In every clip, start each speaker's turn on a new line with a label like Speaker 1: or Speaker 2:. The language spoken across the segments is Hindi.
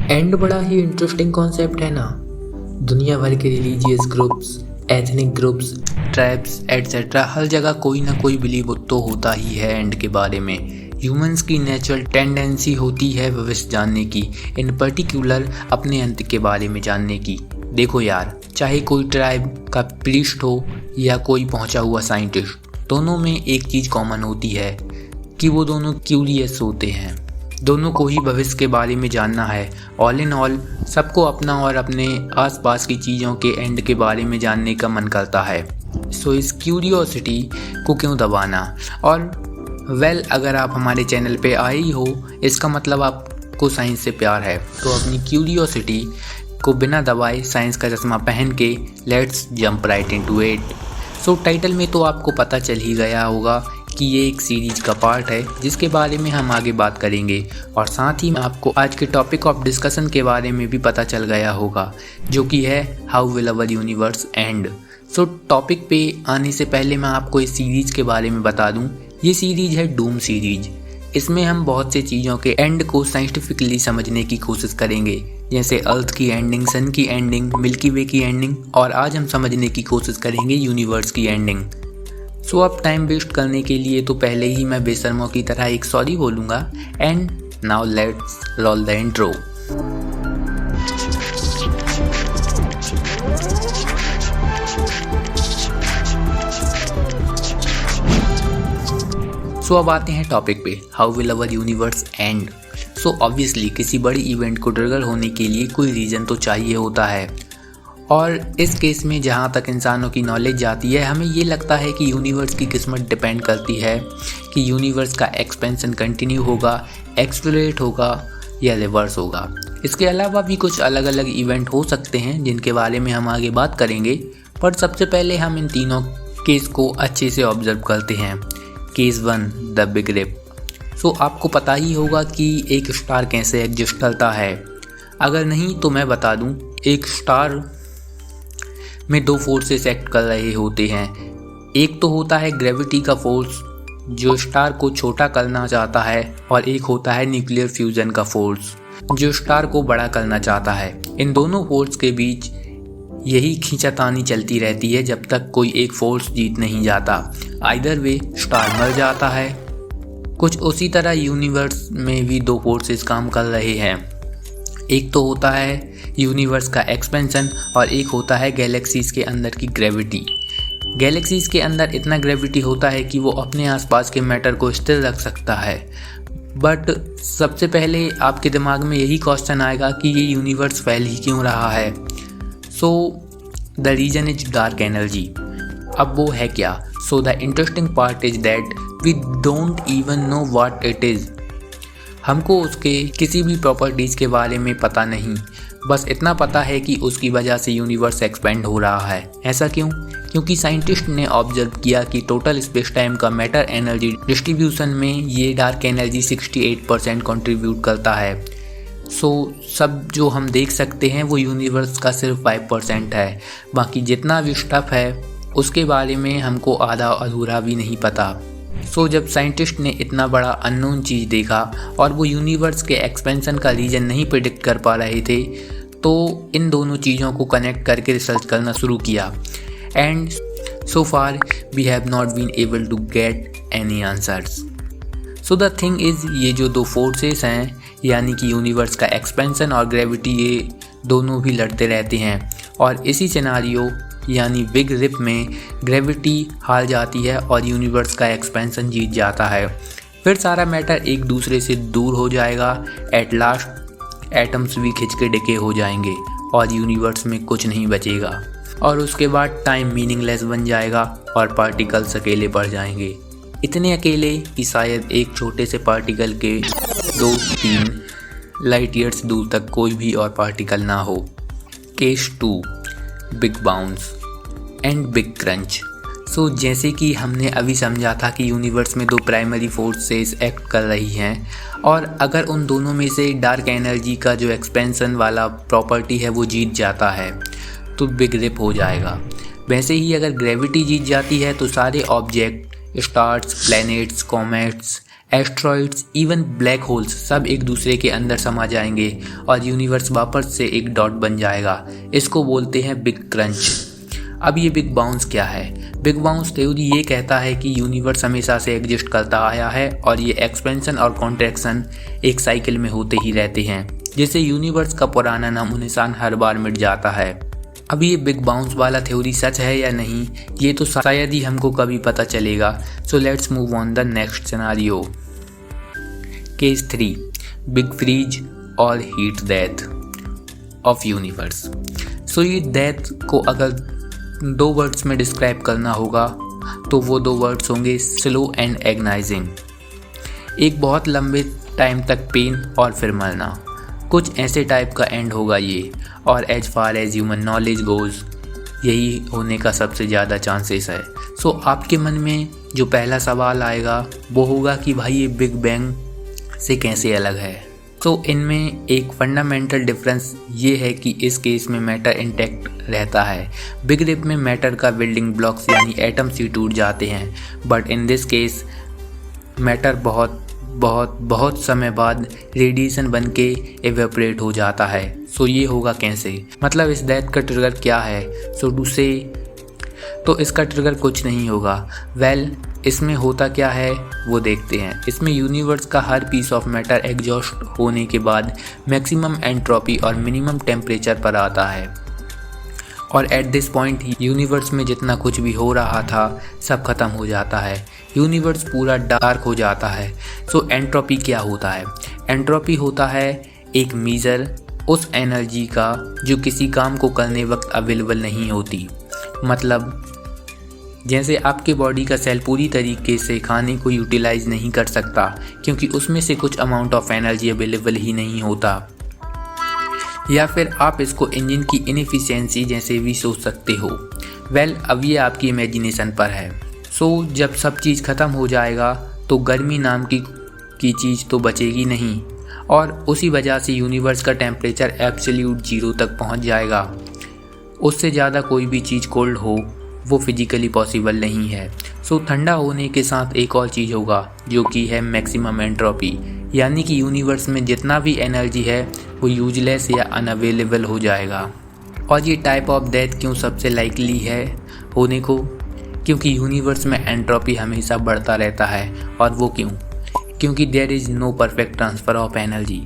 Speaker 1: एंड बड़ा ही इंटरेस्टिंग कॉन्सेप्ट है ना। दुनिया भर के religious groups, ethnic groups, tribes etcetera हर जगह कोई ना कोई बिलीव तो होता ही है एंड के बारे में। ह्यूमंस की नेचुरल टेंडेंसी होती है भविष्य जानने की, इन पर्टिकुलर अपने अंत के बारे में जानने की। देखो यार, चाहे कोई ट्राइब का प्रीस्ट हो या कोई पहुंचा हुआ साइंटिस्ट, दोनों में एक चीज़ कॉमन होती है कि वो दोनों क्यूरियस होते हैं। दोनों को ही भविष्य के बारे में जानना है। ऑल इन ऑल सबको अपना और अपने आसपास की चीज़ों के एंड के बारे में जानने का मन करता है। सो इस क्यूरियोसिटी को क्यों दबाना। और अगर आप हमारे चैनल पे आए ही हो, इसका मतलब आपको साइंस से प्यार है। तो अपनी क्यूरियोसिटी को बिना दबाए साइंस का चश्मा पहन के let's jump right into it. So title में तो आपको पता चल ही गया होगा कि ये एक सीरीज का पार्ट है जिसके बारे में हम आगे बात करेंगे, और साथ ही आपको आज के टॉपिक ऑफ डिस्कशन के बारे में भी पता चल गया होगा, जो कि है how will our universe end. So topic पे आने से पहले मैं आपको इस सीरीज के बारे में बता दूं। ये सीरीज है डूम सीरीज। इसमें हम बहुत से चीज़ों के एंड को साइंटिफिकली समझने की कोशिश करेंगे, जैसे अर्थ की एंडिंग, सन की एंडिंग, मिल्की वे की एंडिंग, और आज हम समझने की कोशिश करेंगे यूनिवर्स की एंडिंग। सो अब टाइम वेस्ट करने के लिए तो पहले ही मैं बेशर्मों की तरह एक सॉरी बोलूँगा। And now let's roll the intro. So अब आते हैं टॉपिक पे, how will our universe end. So obviously किसी बड़ी इवेंट को ट्रिगर होने के लिए कोई रीज़न तो चाहिए होता है, और इस केस में जहाँ तक इंसानों की नॉलेज जाती है, हमें ये लगता है कि यूनिवर्स की किस्मत डिपेंड करती है कि यूनिवर्स का एक्सपेंशन कंटिन्यू होगा, एक्सप्लोरेट होगा या रिवर्स होगा। इसके अलावा भी कुछ अलग अलग इवेंट हो सकते हैं जिनके बारे में हम आगे बात करेंगे, पर सबसे पहले हम इन तीनों केस को अच्छे से ऑब्जर्व करते हैं। Case 1, the big rip. So आपको पता ही होगा कि एक स्टार कैसे एग्जिस्ट करता है। अगर नहीं तो मैं बता दूं, एक स्टार में दो फोर्सेस एक्ट कर रहे होते हैं। एक तो होता है ग्रेविटी का फोर्स जो स्टार को छोटा करना चाहता है, और एक होता है न्यूक्लियर फ्यूजन का फोर्स जो स्टार को बड़ा करना चाहता है। इन दोनों फोर्स के बीच यही खींचातानी चलती रहती है जब तक कोई एक फोर्स जीत नहीं जाता। आइदर वे स्टार मर जाता है। कुछ उसी तरह यूनिवर्स में भी दो फोर्सेस काम कर रहे हैं। एक तो होता है यूनिवर्स का एक्सपेंशन, और एक होता है गैलेक्सीज के अंदर की ग्रेविटी। गैलेक्सीज के अंदर इतना ग्रेविटी होता है कि वो अपने आसपास के मैटर को स्थिर रख सकता है। बट सबसे पहले आपके दिमाग में यही क्वेश्चन आएगा कि ये यूनिवर्स फैल ही क्यों रहा है। So the reason is dark energy. अब वो है क्या? So the interesting part is that we don't even know what it is. हमको उसके किसी भी प्रॉपर्टीज़ के बारे में पता नहीं, बस इतना पता है कि उसकी वजह से यूनिवर्स एक्सपेंड हो रहा है। ऐसा क्यों? क्योंकि साइंटिस्ट ने ऑब्जर्व किया कि टोटल स्पेस टाइम का मैटर एनर्जी डिस्ट्रीब्यूशन में ये डार्क एनर्जी 68% कंट्रीब्यूट करता है। सो सब जो हम देख सकते हैं वो यूनिवर्स का सिर्फ 5% है। बाकी जितना भी स्टफ है उसके बारे में हमको आधा अधूरा भी नहीं पता। सो जब साइंटिस्ट ने इतना बड़ा अननोन चीज़ देखा और वो यूनिवर्स के एक्सपेंशन का रीजन नहीं प्रिडिक्ट कर पा रहे थे, तो इन दोनों चीज़ों को कनेक्ट करके रिसर्च करना शुरू किया। And so far we have not been able to get any answers. So the thing is, ये जो दो फोर्सेस हैं यानी कि यूनिवर्स का एक्सपेंशन और ग्रेविटी, ये दोनों भी लड़ते रहते हैं, और इसी सिनारियो यानी बिग रिप में ग्रेविटी हार जाती है और यूनिवर्स का एक्सपेंशन जीत जाता है। फिर सारा मैटर एक दूसरे से दूर हो जाएगा। एट लास्ट एटम्स भी खिंच के डिके हो जाएंगे और यूनिवर्स में कुछ नहीं बचेगा, और उसके बाद टाइम मीनिंगलेस बन जाएगा और पार्टिकल्स अकेले पड़ जाएंगे। इतने अकेले कि शायद एक छोटे से पार्टिकल के 2-3 लाइट ईयर्स दूर तक कोई भी और पार्टिकल ना हो। Case 2, big bounce and big crunch. So जैसे कि हमने अभी समझा था कि यूनिवर्स में दो प्राइमरी फोर्सेस एक्ट कर रही हैं, और अगर उन दोनों में से डार्क एनर्जी का जो एक्सपेंशन वाला प्रॉपर्टी है वो जीत जाता है तो बिग रिप हो जाएगा। वैसे ही अगर ग्रेविटी जीत जाती है तो सारे object, stars, planets, comets asteroids, even black holes सब एक दूसरे के अंदर समा जाएंगे और यूनिवर्स वापस से एक डॉट बन जाएगा। इसको बोलते हैं बिग क्रंच। अब ये बिग बाउंस क्या है? बिग बाउंस थ्योरी ये कहता है कि यूनिवर्स हमेशा से एग्जिस्ट करता आया है और ये एक्सपेंशन और कॉन्ट्रैक्शन एक साइकिल में होते ही रहते हैं, जिससे यूनिवर्स का पुराना नामो निशान हर बार मिट जाता है। अब ये बिग बाउंस वाला थ्योरी सच है या नहीं, ये तो शायद ही हमको कभी पता चलेगा। So let's move on the next scenario. Case 3, big freeze और heat death of universe. So ये डेथ को अगर 2 वर्ड्स में डिस्क्राइब करना होगा तो वो 2 वर्ड्स होंगे स्लो एंड एग्नाइजिंग। एक बहुत लंबे टाइम तक पेन और फिर मरना, कुछ ऐसे टाइप का एंड होगा ये। और as far as human knowledge goes यही होने का सबसे ज़्यादा चांसेस है। सो आपके मन में जो पहला सवाल आएगा वो होगा कि भाई ये बिग बैंग से कैसे अलग है। तो इनमें एक फंडामेंटल डिफरेंस ये है कि इस केस में मैटर इंटैक्ट रहता है। बिग रिप में मैटर का बिल्डिंग ब्लॉक्स यानी एटम्स ही टूट जाते हैं, but in this case matter बहुत समय बाद रेडिएशन बन के एवेपोरेट हो जाता है। सो ये होगा कैसे, मतलब इस डेथ का ट्रिगर क्या है? सो टू से तो इसका ट्रिगर कुछ नहीं होगा। वेल इसमें होता क्या है वो देखते हैं। इसमें यूनिवर्स का हर पीस ऑफ मैटर एग्जॉस्ट होने के बाद मैक्सिमम एंट्रोपी और मिनिमम टेम्परेचर पर आता है और एट दिस पॉइंट यूनिवर्स में जितना कुछ भी हो रहा था सब खत्म हो जाता है। यूनिवर्स पूरा डार्क हो जाता है। सो एंट्रोपी क्या होता है? एंट्रोपी होता है एक मीज़र उस एनर्जी का जो किसी काम को करने वक्त अवेलेबल नहीं होती। मतलब जैसे आपके बॉडी का सेल पूरी तरीके से खाने को यूटिलाइज नहीं कर सकता क्योंकि उसमें से कुछ अमाउंट ऑफ एनर्जी अवेलेबल ही नहीं होता, या फिर आप इसको इंजन की इनएफिशिएंसी जैसे भी सोच सकते हो। वेल अब ये आपकी इमेजिनेशन पर है। सो जब सब चीज़ ख़त्म हो जाएगा तो गर्मी नाम की चीज़ तो बचेगी नहीं और उसी वजह से यूनिवर्स का टेम्परेचर एब्सोल्यूट 0 तक पहुंच जाएगा। उससे ज़्यादा कोई भी चीज़ कोल्ड हो वो फिजिकली पॉसिबल नहीं है। सो ठंडा होने के साथ एक और चीज़ होगा जो कि है मैक्सिमम एंट्रोपी, यानी कि यूनिवर्स में जितना भी एनर्जी है वो यूजलेस या अनअवेलेबल हो जाएगा। और ये टाइप ऑफ डेथ क्यों सबसे लाइकली है होने को? क्योंकि यूनिवर्स में एंट्रोपी हमेशा बढ़ता रहता है। और वो क्यों? क्योंकि there is no perfect transfer of energy.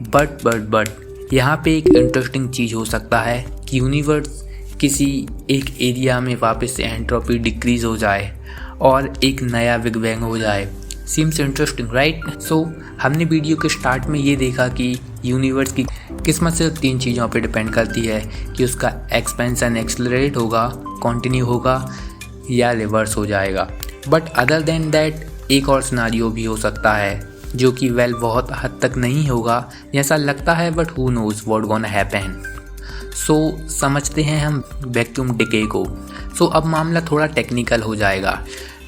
Speaker 1: But यहाँ पे एक इंटरेस्टिंग चीज़ हो सकता है कि यूनिवर्स किसी एक एरिया में वापस से एंट्रोपी डिक्रीज़ हो जाए और एक नया बिग बैंग हो जाए। Seems interesting right? सो हमने वीडियो के स्टार्ट में ये देखा कि यूनिवर्स की किस्मत सिर्फ 3 चीज़ों पे डिपेंड करती है कि उसका एक्सपेंशन एक्सेलरेट होगा, कंटिन्यू होगा या रिवर्स हो जाएगा। बट अदर देन दैट एक और सिनेरियो भी हो सकता है जो कि वेल बहुत हद तक नहीं होगा जैसा लगता है, but who knows what gonna happen. So समझते हैं हम वैक्यूम डिके को। सो अब मामला थोड़ा टेक्निकल हो जाएगा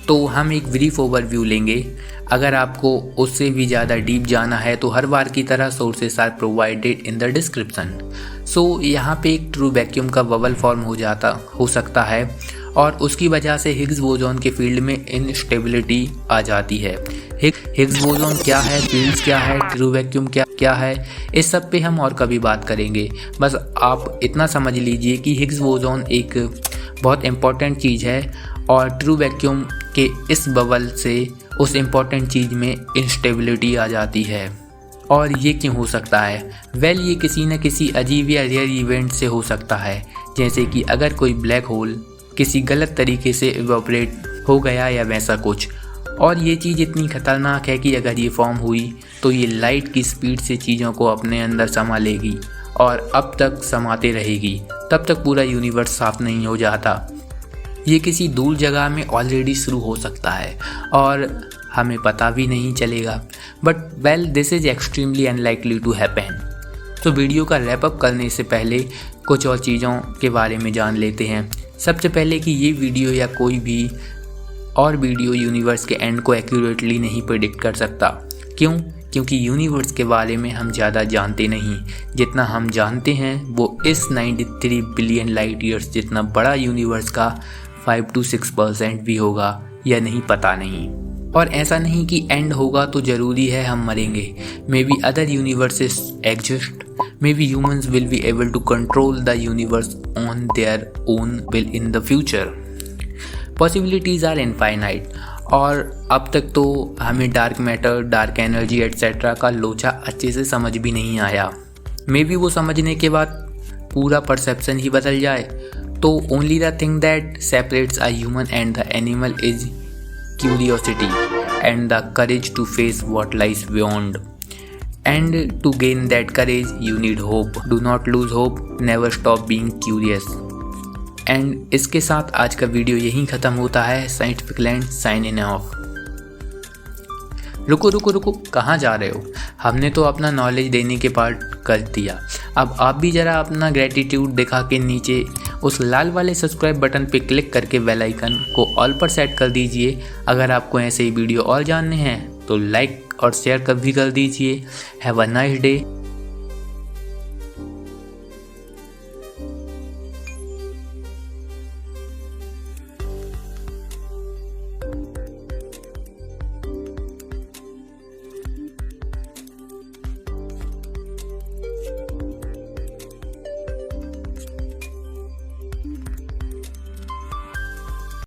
Speaker 1: तो हम एक ब्रीफ ओवरव्यू लेंगे। अगर आपको उससे भी ज़्यादा डीप जाना है तो हर बार की तरह sources are provided in the description. So यहाँ पे एक ट्रू वैक्यूम का बबल फॉर्म हो सकता है और उसकी वजह से हिग्स बोसॉन के फील्ड में इनस्टेबिलिटी आ जाती है। हिग्स बोसॉन क्या है, फील्ड्स क्या है, ट्रू वैक्यूम क्या है, इस सब पे हम और कभी बात करेंगे। बस आप इतना समझ लीजिए कि हिग्स बोसॉन एक बहुत इम्पॉर्टेंट चीज़ है और ट्रू वैक्यूम के इस बबल से उस इम्पॉर्टेंट चीज़ में इंस्टेबिलिटी आ जाती है। और ये क्यों हो सकता है? वेल ये किसी न किसी अजीब या रेयर इवेंट से हो सकता है, जैसे कि अगर कोई ब्लैक होल किसी गलत तरीके से इवेपोरेट हो गया या वैसा कुछ। और ये चीज़ इतनी ख़तरनाक है कि अगर ये फॉर्म हुई तो ये लाइट की स्पीड से चीज़ों को अपने अंदर समा लेगी और अब तक समाते रहेगी, तब तक पूरा यूनिवर्स साफ नहीं हो जाता। ये किसी दूर जगह में ऑलरेडी शुरू हो सकता है और हमें पता भी नहीं चलेगा। But well this is extremely unlikely to happen. तो वीडियो का रैप अप करने से पहले कुछ और चीज़ों के बारे में जान लेते हैं। सबसे पहले कि ये वीडियो या कोई भी और वीडियो यूनिवर्स के एंड को एक्यूरेटली नहीं प्रेडिक्ट कर सकता। क्यों? क्योंकि यूनिवर्स के बारे में हम ज़्यादा जानते नहीं। जितना हम जानते हैं वो इस 93 बिलियन लाइट ईयर्स जितना बड़ा यूनिवर्स का 5 to 6% भी होगा या नहीं, पता नहीं। और ऐसा नहीं कि एंड होगा तो ज़रूरी है हम मरेंगे। Maybe other universes exist, maybe humans will be able to control the universe on their own will in the future. Possibilities are infinite. और अब तक तो हमें dark matter, dark energy etcetera का लोचा अच्छे से समझ भी नहीं आया। मे बी वो समझने के बाद पूरा परसेप्शन ही बदल जाए। तो only the thing that separates a human and the animal is curiosity and the courage to face what lies beyond. And to gain that courage, you need hope. Do not lose hope. Never stop being curious. And इसके साथ आज का वीडियो यहीं ख़त्म होता है। Scientific land signing off. रुको, कहाँ जा रहे हो? हमने तो अपना नॉलेज देने के पार्ट कर दिया। अब आप भी ज़रा अपना ग्रेटिट्यूड दिखा के नीचे उस लाल वाले सब्सक्राइब बटन पे क्लिक करके बेल आइकन को ऑल पर सेट कर दीजिए। अगर आपको ऐसे ही वीडियो और जानने हैं तो लाइक और शेयर भी कर दीजिए। Have a nice day.